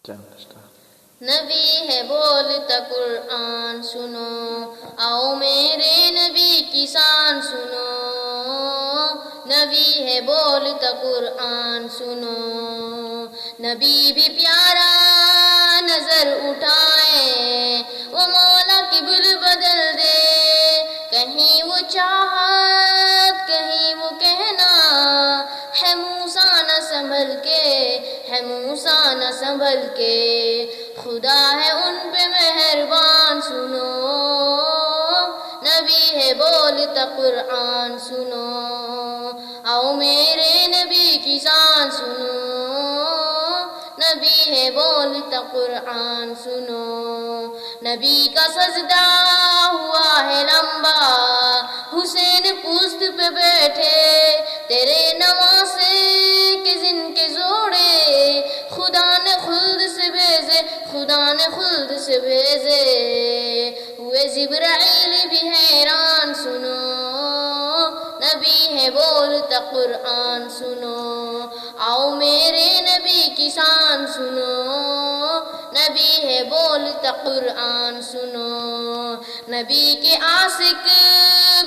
نبی ہے بولتا قرآن سنو، آؤ میرے نبی کی شان سنو، نبی ہے بولتا قرآن سنو، نبی بھی پیارا نظر اٹھائے، وہ مولا قبل بدل دے، کہیں وہ چاہت کہیں وہ کہنا، ہے موسیٰ نہ سنبھل کے، ہے موسیٰ نہ سنبھل کے، خدا ہے ان پہ مہربان سنو، نبی ہے بولتا قرآن سنو، آؤ میرے نبی کی شان سنو، نبی ہے بولتا قرآن سنو، نبی کا سجدہ ہوا ہے لمبا، حسین پشت پہ بیٹھے، تیرے نواسے کے جن کے جوڑے، خدا نے خلد سے بھیجے، خدا نے خلد سے بھیجے، ہوئے جبرائیل بھی حیران سنو، نبی ہے بولتا قرآن سنو، آؤ میرے نبی کی شان سنو، نبی ہے بولتا قرآن سنو، نبی کے عاشق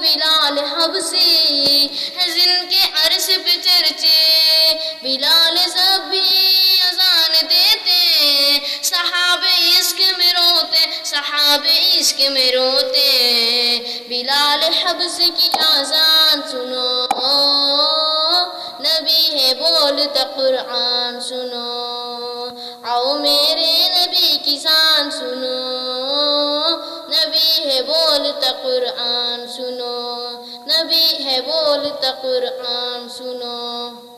بلال حبشی ہے جن کے عرش پہ چرچے، بلال جب بھی اذان دیتے، صحابہ عشق میں روتے، صحابہ عشق میں روتے، بلال حبشی کی اذان سنو، نبی ہے بولتا قرآن سنو، آؤ میرے نبی کی شان سنو، نبی ہے بولتا قرآن سنو، نبی ہے بولتا قرآن سنو۔